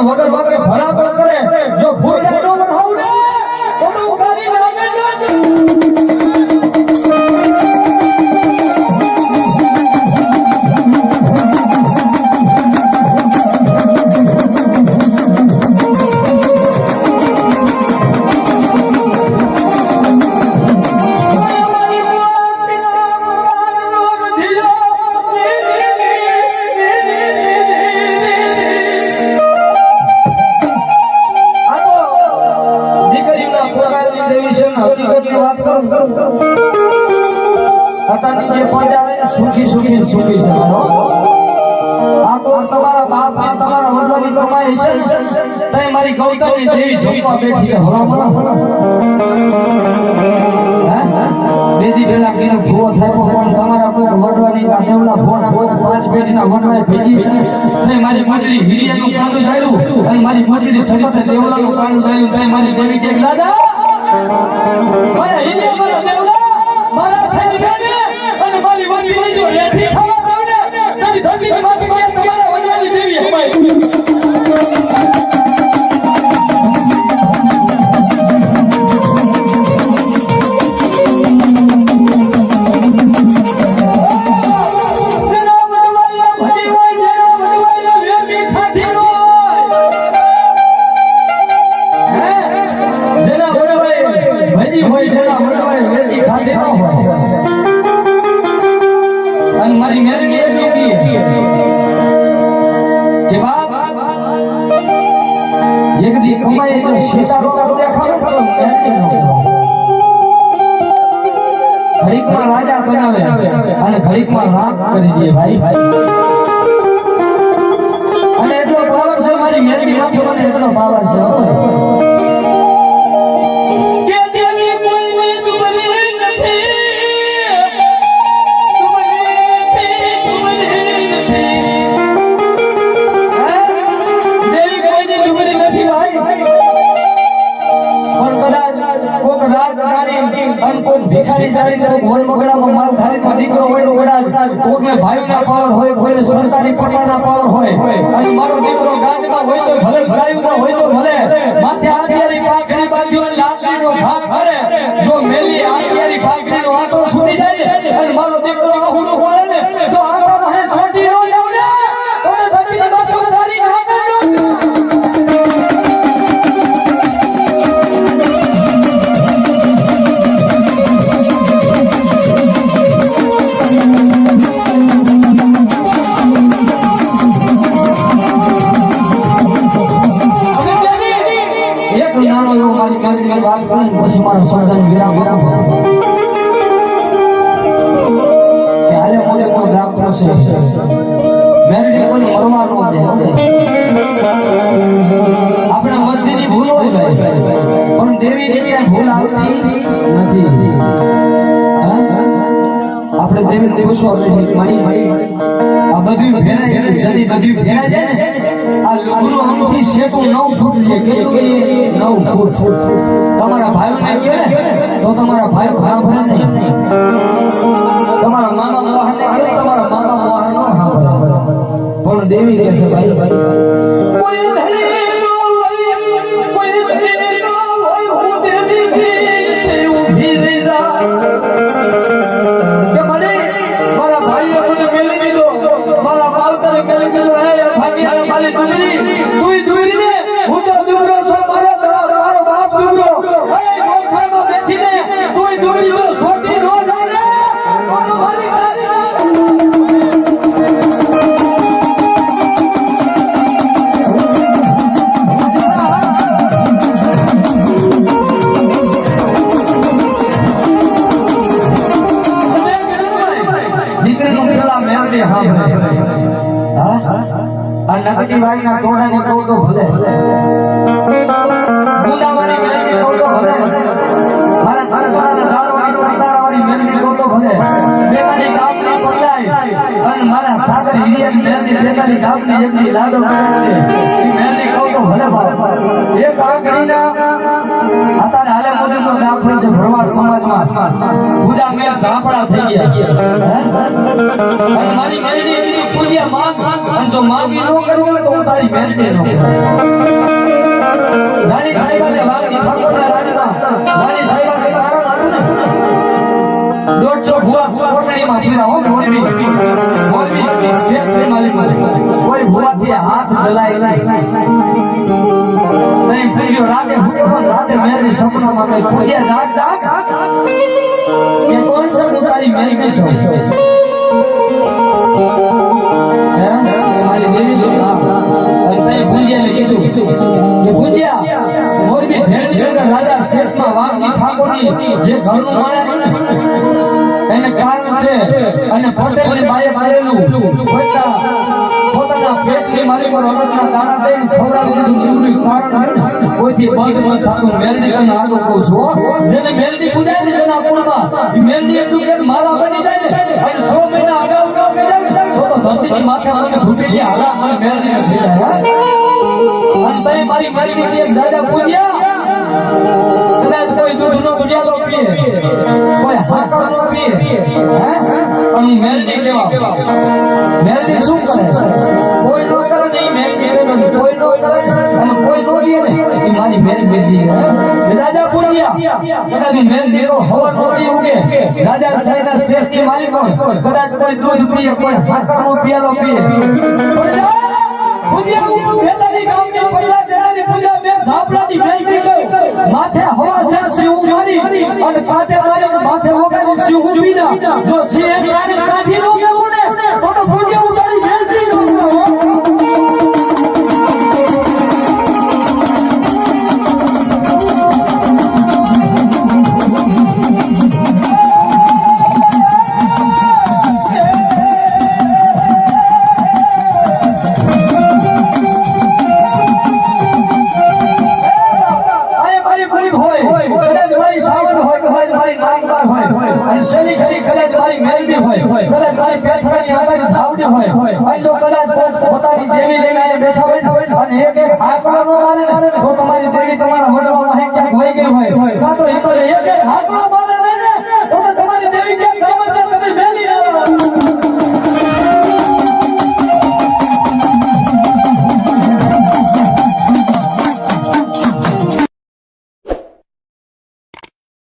વગર વાગે ભરાપર કરે જો ભૂલ ન બનાવું ને તો ઉડાડી લાગે સુખી સુખી સુખી છે આ તો તમારા બાપ તમારા વડવાની કમાઈ છે તઈ મારી ગૌતમની દેવી ઝોપા બેઠી છે હવામાં બેદી બેલા કેનો ભૂવો થાય પણ તમારા કોઈ વડવાની કાઢેવલા ફોન પાંચ પેઢીના વડવાય ભેજી છે તઈ મારી મોટલી હિરિયાનું કાંડું જાયું અને મારી મોટલી સડીસે દેવલાનું કાંડું જાયું તઈ મારી દેવી કે દાદા મારા હિરિયા મારા દેવલા મારા થઈ બેને અને મારી મોટલી જો રેઠી ખાવા દોને તની ધરતી માં કે તમારા વડવાની દેવી હમાય ઘડીકમાં રાજા બનાવે અને ઘડીકમાં રાગ કરી દે ભાઈ અને એટલો પાવર છે મારી મેરડી માથે મને એટલો પાવર છે ભિખારી જાય તો ગોળ મગડામાં માલ થાય તો દીકરો હોય તો કદાચ કોઈને ભાઈના પાવર હોય કોઈને સરકારી પટાના પાવર હોય અને મારો દીકરો ગાંધમાં હોય તો ભલે ભરાયુમાં હોય તો ભલે માથે આંટિયારી પાઘડી બાંધ્યો અને લાકડીનો ભાગ કરે જો મેલી આંટિયારી પાઘડીનો આંટો છૂટી જાય ને અને મારો દીકરો આહુડો ખોળે ને તો આંટામાં હે છોટી ન જાવ ને તો ધરતીના માથે વધારી હાથ પછી મારા સંતાન વિરામ કે હાલે મોલે કોઈ ગ્રામ છે મેરડી કોઈ મરવાનો દે આપણે મસ્તીની ભૂલ હોય પણ દેવી દેવી ભૂલ આવતી નથી આપણે દેવી દિવસો મળી આ બધું ભેરાય જદી બધું ભેરાય જાય ને આ લુગડું આમથી શેકું 9 ફૂટ લે કે 9 ફૂટ તમારા ભાઈઓને કહે તો તમારા ભાઈ ભાર ભરે નહીં તમારા મામા મોહનને કહે તમારા મામા મોહન નો હા પણ દેવી કહે છે ભાઈ કોઈ ધરે નો હોય કોઈ ધરે નો હોય હું દેવી ઊભી રહી કે મને મારા ભાઈઓ મને મેલી દીધો મારા બાપને મેલી દીધો હે ભાગીયા મારી બંગડી તું દૂરી ને હું તો દૂરો છો મારો બાપ દૂરો હે ગોખાનો બેઠીને તું દૂરી તો છોટી નો જાને મારો મારી નગટી વાળી ના ટોળાને કહું તો ભલે ગુલાવાળી મેળવી કહું તો ભલે મારા બેતાલી ગામની એકની લાડો કરે મેલની કહું તો ભલે બાપ એક આંગળીના અત્યારે હાલે મોદીનો દાખલો છે ભરવાડ સમાજમાં પૂજા મેં ઝાપડા થઈ ગયા અને મારી મેલની કીધી પૂજા માંગ અને જો માંગી ન કરું તો હું તારી મેલની નો રાણી સાહેબાને વાગી ઠાકોરના રાજમાં રાણી સાહેબાને કારણ આવ્યું ને 150 ભુવા કોટડીમાં ફીરા હો મોરબી એક માલિક કોઈ ભુવાથી હાથ જલાય નહીં થઈ ગયો રાતે રાતે મેરની સપનામાં કઈ પૂજ્યા જાગ કે કોણ છે તારી મેરની છો મારી દેવી છો અને પૂજ્યાને કીધું કે પૂજ્યા મોરબી ભેળ રાજા સ્ટેટમાં વાગી ઠાકોરની જે ઘરનું માળે એને કારણ છે અને પટેલની બાએ મારેલું પોતાના પેટની માલિકો રમતના દાણા દઈને ખવડાવી દીધું કારણ કોઈથી બંધ થતું મેલડી કરીને આગળ કહું છું જેને મેલડી પૂજાય ને જેના પૂર્ણમાં મેલડી એટલું કે મારા બની જાય ને અને 100 મહિના અગાઉ ન કરે તો ધરતીની માથે મને ફૂટી જાય હાલા મને મેલડી ન થઈ જાય અને તઈ મારી મેલડી એક દાદા પૂજ્યા કદાચ કોઈ દૂધનો ગુડિયાલો પીએ કોઈ હાકરનો પીએ અને મેલડી કેવા મેલડી શું કરે કોઈ નો કરે નહીં મેલડી કોઈ નો કરે અને કોઈ નો દે ને એ મારી મેલડી રાજા પૂજ્યા કદાચ મેલડી નો હવા નો દી ઉગે રાજા સાહેબના શ્રેષ્ઠ માલિક હોય કદાચ કોઈ દૂધ પીએ કોઈ હાકરનો પિયાલો પીએ પૂજ્યા બેતાની ગામની પહેલા તેરાની પૂજા બે ઝાપડાની મેલડી માથે હવા છે શિવ મારી અને કાટે મારી માથે વગાડી શિવ ઉભી જા જો છે રાણી કાઠી નો કેવું ને તો પૂજ્યા ઉતારી મેલડી નો પોતાની દેવી લઈને બેઠા હોય અને એક હાકડો નો મારે તો તમારી દેવી તમારા વડવામાં ક્યાંક વહી ગઈ હોય કાં તો એક હાકડો